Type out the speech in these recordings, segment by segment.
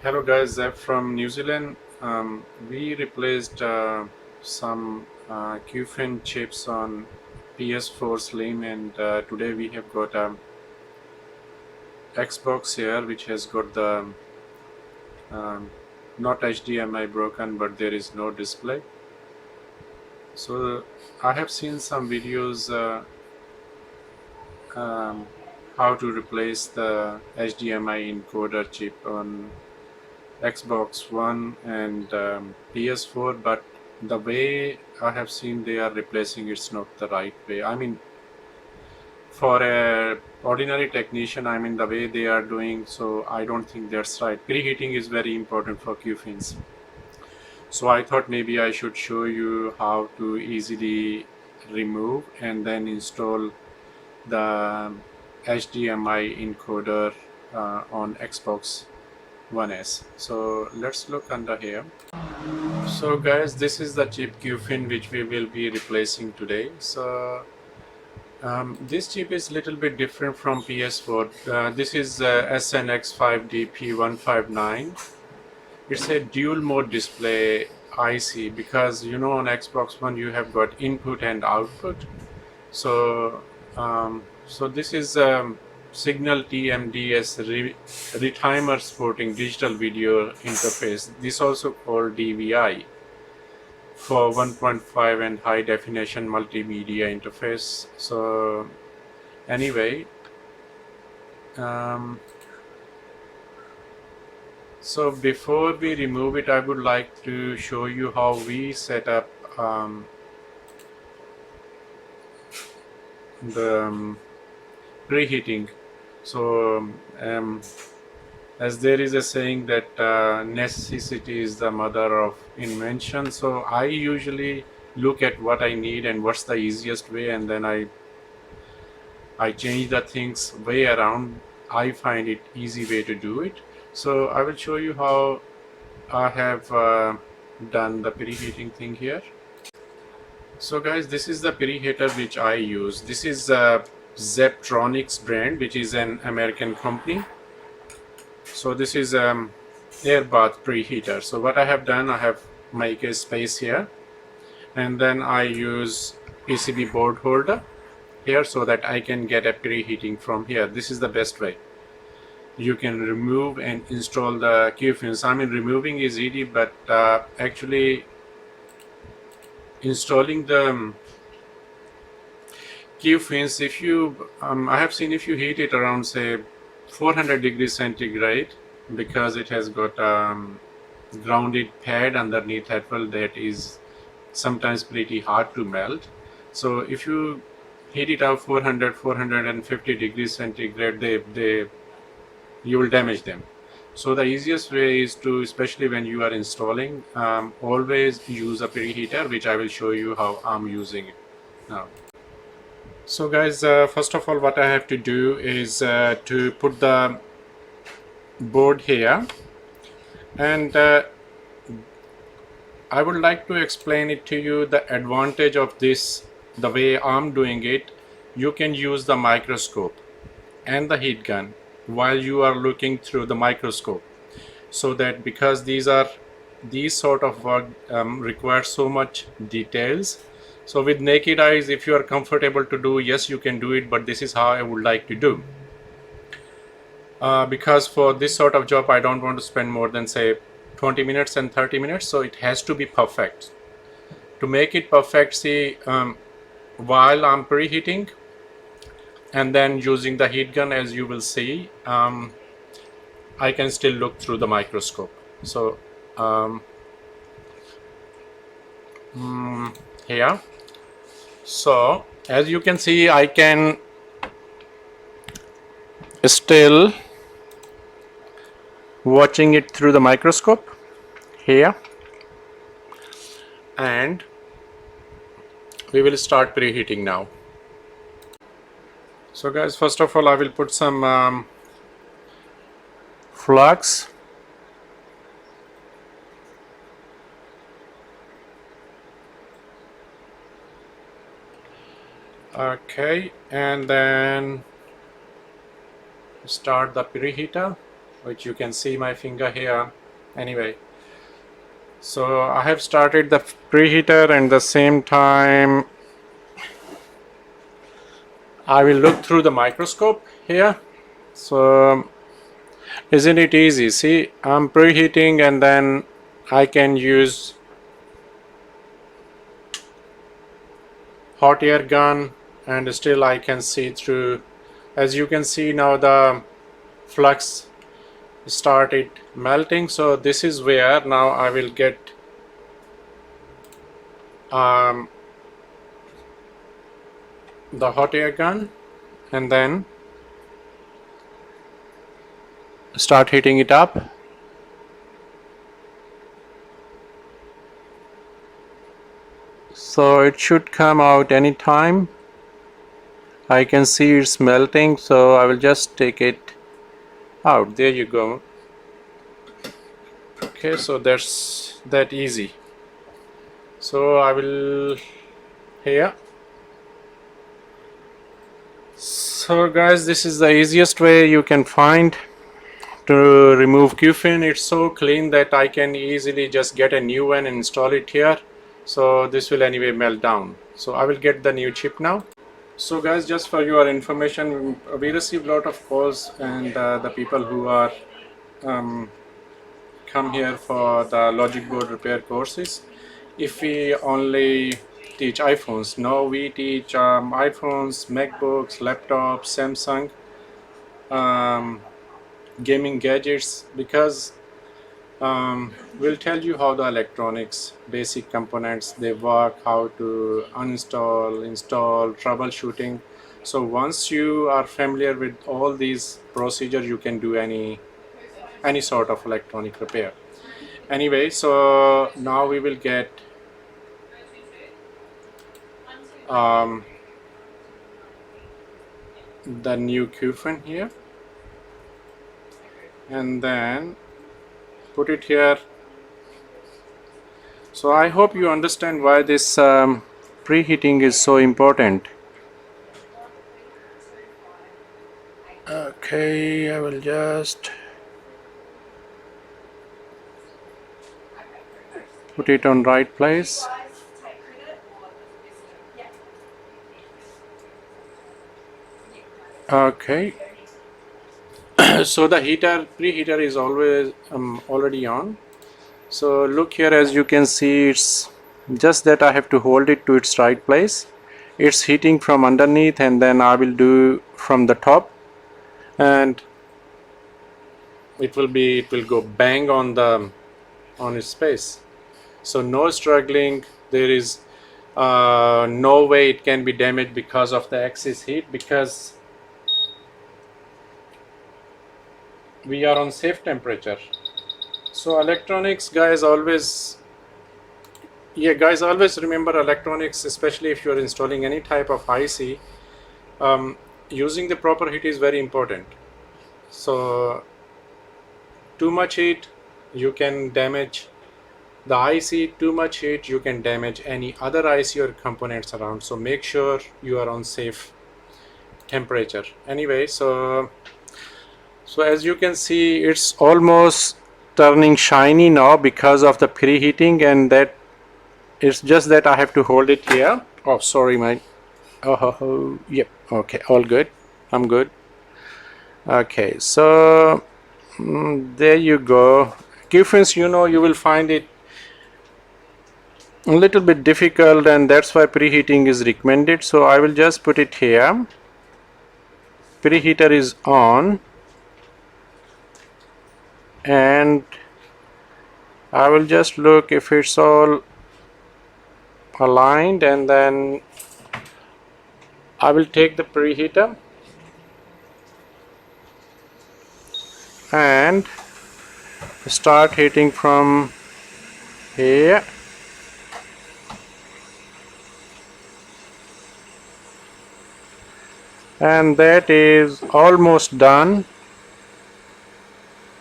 Hello guys, Zaf from New Zealand. We replaced some QFN chips on PS4 Slim, and today we have got a Xbox here which has got the not HDMI broken, but there is no display. So I have seen some videos how to replace the HDMI encoder chip on Xbox One and PS4, but the way I have seen they are replacing it's not the right way. I mean, for a ordinary technician, I mean the way they are doing, so I don't think that's right. Preheating is very important for QFINs. So I thought maybe I should show you how to easily remove and then install the HDMI encoder on Xbox One S. So let's look under here. So guys, this is the chip QFIN which we will be replacing today. So this chip is a little bit different from PS4. This is SN75DP159. It's a dual mode display IC because you know on Xbox One you have got input and output. So this is signal TMDS retimer supporting digital video interface. This also called DVI for 1.5 and high definition multimedia interface. So anyway, so before we remove it, I would like to show you how we set up the preheating. So as there is a saying that necessity is the mother of invention, so I usually look at what I need and what's the easiest way, and then I change the things way around. I find it easy way to do it. So I will show you how I have done the preheating thing here. So guys, this is the preheater which I use. This is Zeptronics brand, which is an American company. So this is air bath preheater. So what I have done, I have make a space here, and then I use PCB board holder here so that I can get a preheating from here. This is the best way. You can remove and install the QFINs. I mean, removing is easy, but actually installing the QFINs, if you I have seen if you heat it around say 400 degrees centigrade, because it has got grounded pad underneath as well, that is sometimes pretty hard to melt. So if you heat it out 450 degrees centigrade, you will damage them. So the easiest way is to, especially when you are installing, always use a preheater, which I will show you how I'm using it now. So guys, first of all, what I have to do is to put the board here, and I would like to explain it to you the advantage of this. The way I'm doing it, you can use the microscope and the heat gun while you are looking through the microscope, so that because these sort of work require so much details. So with naked eyes, if you are comfortable to do, yes, you can do it, but this is how I would like to do. Because for this sort of job, I don't want to spend more than say 20 minutes and 30 minutes. So it has to be perfect. To make it perfect, see, while I'm preheating and then using the heat gun, as you will see, I can still look through the microscope. So here, so as you can see, I can still watching it through the microscope here, and we will start preheating now. So guys, first of all, I will put some flux. Okay, and then start the preheater. which you can see my finger here. Anyway, so I have started the preheater, and the same time I will look through the microscope here. So isn't it easy? See, I'm preheating, and then I can use hot air gun, and still I can see through. As you can see now, the flux started melting. So this is where now I will get the hot air gun, and then start heating it up. So it should come out anytime. I can see it's melting, so I will just take it out. There you go. Okay, so that's that easy. So I will here. So guys, this is the easiest way you can find to remove QFN. It's so clean that I can easily just get a new one and install it here. So this will anyway melt down. So I will get the new chip now. So guys, just for your information, we receive a lot of calls, and the people who are come here for the logic board repair courses, if we only teach iPhones. No, we teach iPhones, MacBooks, laptops, Samsung, gaming gadgets, because we'll tell you how the electronics basic components they work, how to uninstall, install, troubleshooting. So once you are familiar with all these procedures, you can do any sort of electronic repair. Anyway, so now we will get the new QFN here, and then put it here. So I hope you understand why this preheating is so important. Okay, I will just put it on right place. Okay. So the preheater is always already on. So look here, as you can see, it's just that I have to hold it to its right place. It's heating from underneath, and then I will do from the top, and it will go bang on its space. So no struggling. There is no way it can be damaged because of the excess heat, because we are on safe temperature. So electronics, guys, always remember electronics, especially if you are installing any type of IC, using the proper heat is very important. So too much heat, you can damage the IC. Too much heat, you can damage any other IC or components around. So make sure you are on safe temperature. Anyway, so as you can see, it's almost turning shiny now because of the preheating, and that it's just that I have to hold it here. Oh, sorry, yep, okay, all good, I'm good. Okay, so there you go. QFNs, you will find it a little bit difficult, and that's why preheating is recommended. So I will just put it here. Preheater is on, and I will just look if it's all aligned, and then I will take the preheater and start heating from here. And that is almost done,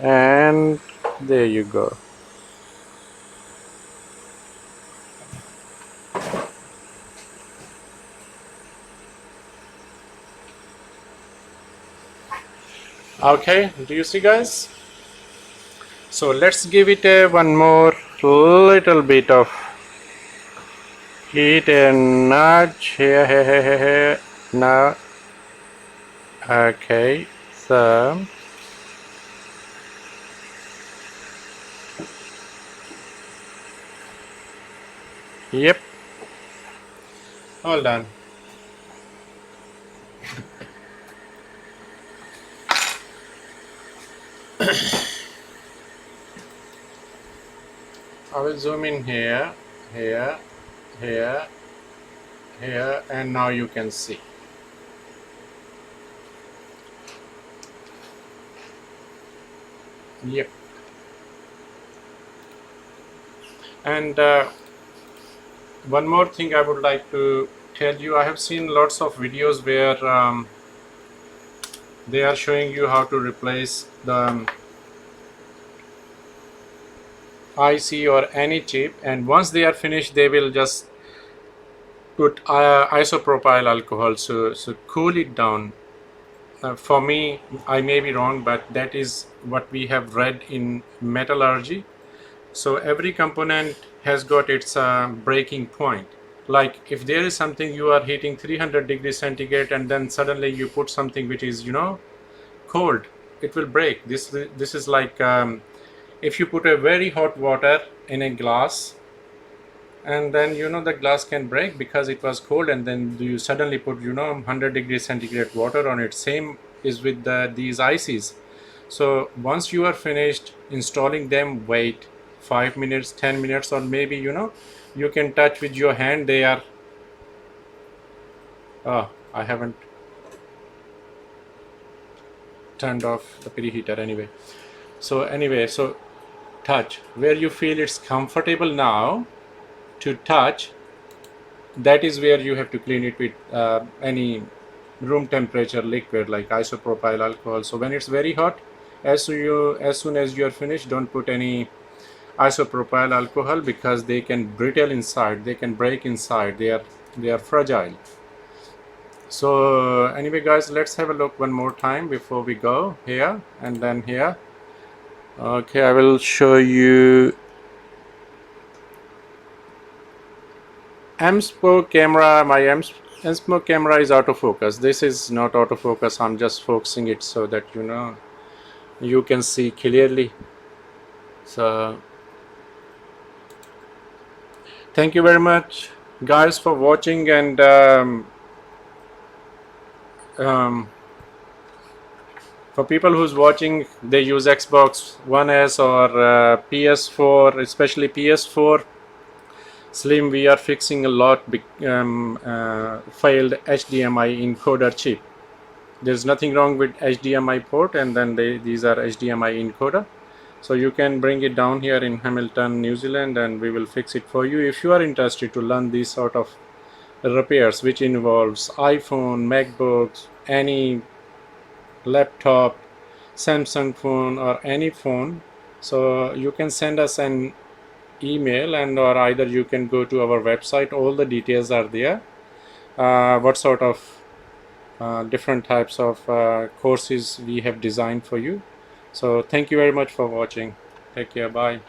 and there you go. Okay, do you see, guys? So let's give it a one more little bit of heat and nudge here. Now, okay, so yep, all done. I will zoom in here, here, here, here, and now you can see. Yep. And one more thing I would like to tell you, I have seen lots of videos where they are showing you how to replace the IC or any chip, and once they are finished they will just put isopropyl alcohol so cool it down. For me, I may be wrong, but that is what we have read in metallurgy. So every component has got its breaking point. Like if there is something you are heating 300 degrees centigrade and then suddenly you put something which is cold, it will break. This is like if you put a very hot water in a glass, and then the glass can break because it was cold, and then you suddenly put 100 degrees centigrade water on it. Same is with these ICs. So once you are finished installing them, wait 5 minutes, 10 minutes, or maybe you can touch with your hand. They are I haven't turned off the preheater anyway. So touch where you feel it's comfortable now to touch. That is where you have to clean it with any room temperature liquid like isopropyl alcohol. So when it's very hot, as soon as you are finished, don't put any isopropyl alcohol because they can brittle inside, they can break inside, they are fragile. So anyway guys, let's have a look one more time before we go here and then here. Okay, I will show you M-Spoke camera. My M-Spoke camera is autofocus. This is not autofocus. I'm just focusing it so that you can see clearly. So thank you very much guys for watching, and for people who's watching, they use Xbox One S or PS4, especially PS4 Slim. We are fixing a lot failed HDMI encoder chip. There's nothing wrong with HDMI port, and then these are HDMI encoder. So you can bring it down here in Hamilton, New Zealand, and we will fix it for you. If you are interested to learn these sort of repairs, which involves iPhone, MacBooks, any laptop, Samsung phone, or any phone, so you can send us an email, and or either you can go to our website. All the details are there. What sort of different types of courses we have designed for you. So thank you very much for watching. Take care. Bye.